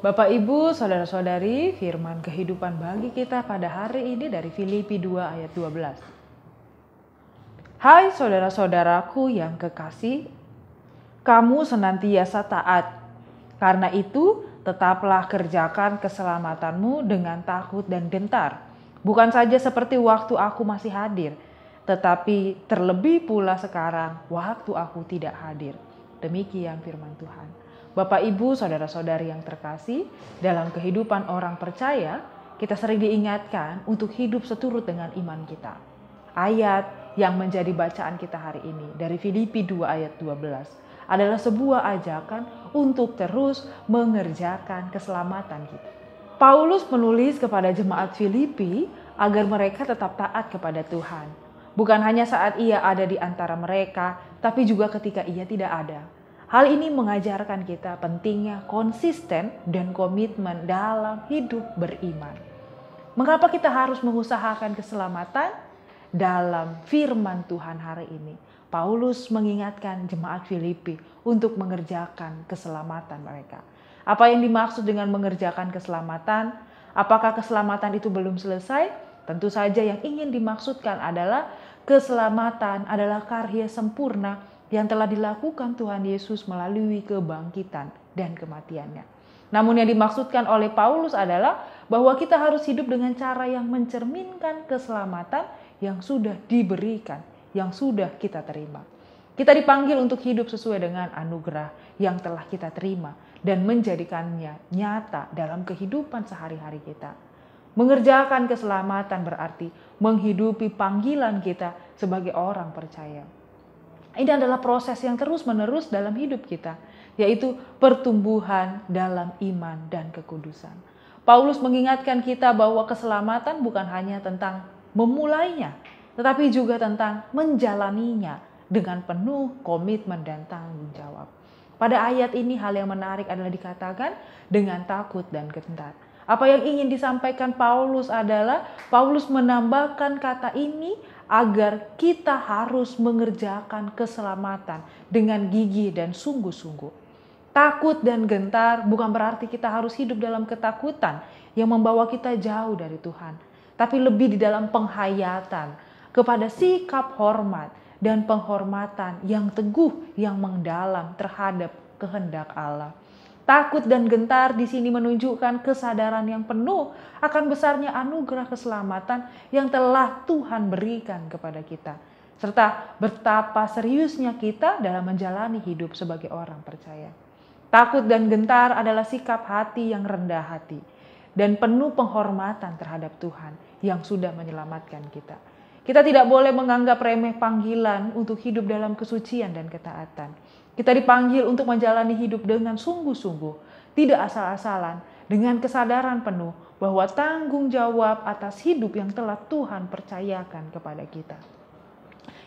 Bapak, Ibu, Saudara-saudari, firman kehidupan bagi kita pada hari ini dari Filipi 2 ayat 12. Hai saudara-saudaraku yang kekasih, kamu senantiasa taat. Karena itu, tetaplah kerjakan keselamatanmu dengan takut dan gentar. Bukan saja seperti waktu aku masih hadir, tetapi terlebih pula sekarang waktu aku tidak hadir. Demikian firman Tuhan. Bapak, Ibu, Saudara-saudari yang terkasih, dalam kehidupan orang percaya, kita sering diingatkan untuk hidup seturut dengan iman kita. Ayat yang menjadi bacaan kita hari ini dari Filipi 2 ayat 12 adalah sebuah ajakan untuk terus mengerjakan keselamatan kita. Paulus menulis kepada jemaat Filipi agar mereka tetap taat kepada Tuhan. Bukan hanya saat ia ada di antara mereka, tapi juga ketika ia tidak ada. Hal ini mengajarkan kita pentingnya konsisten dan komitmen dalam hidup beriman. Mengapa kita harus mengusahakan keselamatan? Dalam firman Tuhan hari ini, Paulus mengingatkan jemaat Filipi untuk mengerjakan keselamatan mereka. Apa yang dimaksud dengan mengerjakan keselamatan? Apakah keselamatan itu belum selesai? Tentu saja yang ingin dimaksudkan adalah keselamatan adalah karya sempurna yang telah dilakukan Tuhan Yesus melalui kebangkitan dan kematiannya. Namun yang dimaksudkan oleh Paulus adalah bahwa kita harus hidup dengan cara yang mencerminkan keselamatan yang sudah diberikan, yang sudah kita terima. Kita dipanggil untuk hidup sesuai dengan anugerah yang telah kita terima dan menjadikannya nyata dalam kehidupan sehari-hari kita. Mengerjakan keselamatan berarti menghidupi panggilan kita sebagai orang percaya. Ini adalah proses yang terus-menerus dalam hidup kita, yaitu pertumbuhan dalam iman dan kekudusan. Paulus mengingatkan kita bahwa keselamatan bukan hanya tentang memulainya, tetapi juga tentang menjalaninya dengan penuh komitmen dan tanggung jawab. Pada ayat ini hal yang menarik adalah dikatakan dengan takut dan gentar. Apa yang ingin disampaikan Paulus adalah Paulus menambahkan kata ini agar kita harus mengerjakan keselamatan dengan gigih dan sungguh-sungguh. Takut dan gentar bukan berarti kita harus hidup dalam ketakutan yang membawa kita jauh dari Tuhan, tapi lebih di dalam penghayatan kepada sikap hormat dan penghormatan yang teguh yang mendalam terhadap kehendak Allah. Takut dan gentar di sini menunjukkan kesadaran yang penuh akan besarnya anugerah keselamatan yang telah Tuhan berikan kepada kita, serta betapa seriusnya kita dalam menjalani hidup sebagai orang percaya. Takut dan gentar adalah sikap hati yang rendah hati dan penuh penghormatan terhadap Tuhan yang sudah menyelamatkan kita. Kita tidak boleh menganggap remeh panggilan untuk hidup dalam kesucian dan ketaatan. Kita dipanggil untuk menjalani hidup dengan sungguh-sungguh, tidak asal-asalan, dengan kesadaran penuh bahwa tanggung jawab atas hidup yang telah Tuhan percayakan kepada kita.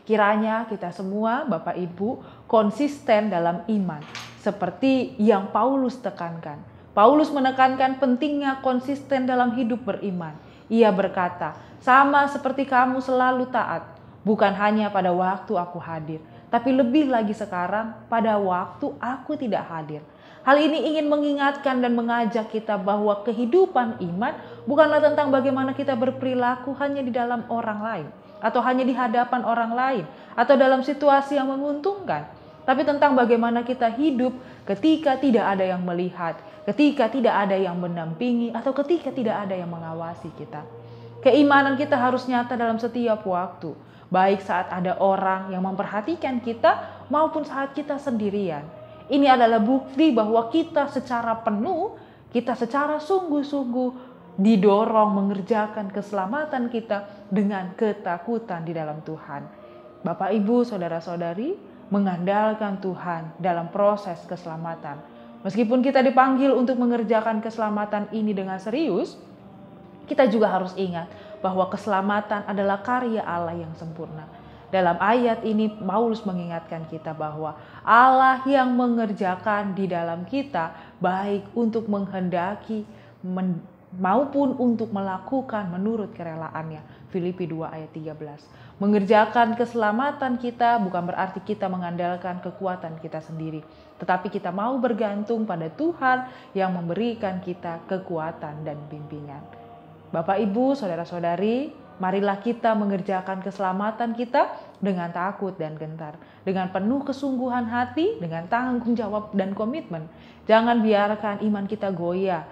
Kiranya kita semua, Bapak Ibu, konsisten dalam iman, seperti yang Paulus tekankan. Paulus menekankan pentingnya konsisten dalam hidup beriman. Ia berkata, sama seperti kamu selalu taat, bukan hanya pada waktu aku hadir, tapi lebih lagi sekarang pada waktu aku tidak hadir. Hal ini ingin mengingatkan dan mengajak kita bahwa kehidupan iman bukanlah tentang bagaimana kita berperilaku hanya di dalam orang lain, atau hanya di hadapan orang lain, atau dalam situasi yang menguntungkan, tapi tentang bagaimana kita hidup ketika tidak ada yang melihat, ketika tidak ada yang mendampingi, atau ketika tidak ada yang mengawasi kita. Keimanan kita harus nyata dalam setiap waktu, baik saat ada orang yang memperhatikan kita maupun saat kita sendirian. Ini adalah bukti bahwa kita secara penuh, kita secara sungguh-sungguh didorong mengerjakan keselamatan kita dengan ketakutan di dalam Tuhan. Bapak, Ibu, Saudara-saudari, mengandalkan Tuhan dalam proses keselamatan. Meskipun kita dipanggil untuk mengerjakan keselamatan ini dengan serius, kita juga harus ingat bahwa keselamatan adalah karya Allah yang sempurna. Dalam ayat ini Paulus mengingatkan kita bahwa Allah yang mengerjakan di dalam kita baik untuk menghendaki maupun untuk melakukan menurut kerelaannya. Filipi 2 ayat 13. Mengerjakan keselamatan kita bukan berarti kita mengandalkan kekuatan kita sendiri, tetapi kita mau bergantung pada Tuhan yang memberikan kita kekuatan dan bimbingan. Bapak, Ibu, saudara-saudari, marilah kita mengerjakan keselamatan kita dengan takut dan gentar, dengan penuh kesungguhan hati, dengan tanggung jawab dan komitmen. Jangan biarkan iman kita goyah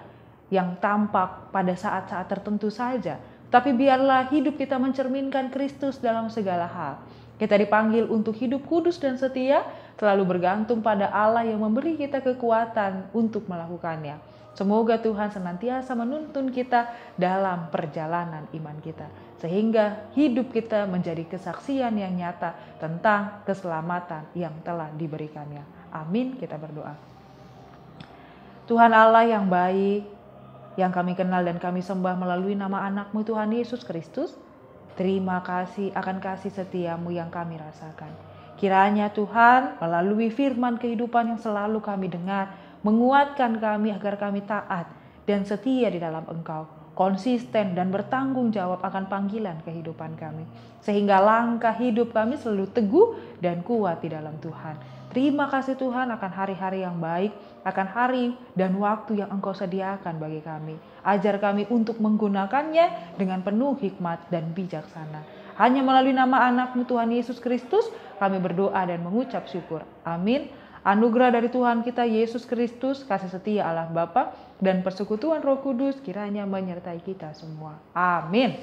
yang tampak pada saat-saat tertentu saja, tapi biarlah hidup kita mencerminkan Kristus dalam segala hal. Kita dipanggil untuk hidup kudus dan setia, selalu bergantung pada Allah yang memberi kita kekuatan untuk melakukannya. Semoga Tuhan senantiasa menuntun kita dalam perjalanan iman kita, sehingga hidup kita menjadi kesaksian yang nyata tentang keselamatan yang telah diberikannya. Amin, kita berdoa. Tuhan Allah yang baik, yang kami kenal dan kami sembah melalui nama anak-Mu Tuhan Yesus Kristus, terima kasih akan kasih setiamu yang kami rasakan. Kiranya Tuhan melalui firman kehidupan yang selalu kami dengar, menguatkan kami agar kami taat dan setia di dalam Engkau, konsisten dan bertanggung jawab akan panggilan kehidupan kami, sehingga langkah hidup kami selalu teguh dan kuat di dalam Tuhan. Terima kasih Tuhan akan hari-hari yang baik, akan hari dan waktu yang Engkau sediakan bagi kami. Ajar kami untuk menggunakannya dengan penuh hikmat dan bijaksana. Hanya melalui nama anak-Mu Tuhan Yesus Kristus kami berdoa dan mengucap syukur. Amin. Anugerah dari Tuhan kita Yesus Kristus, kasih setia Allah Bapa, dan persekutuan Roh Kudus kiranya menyertai kita semua. Amin.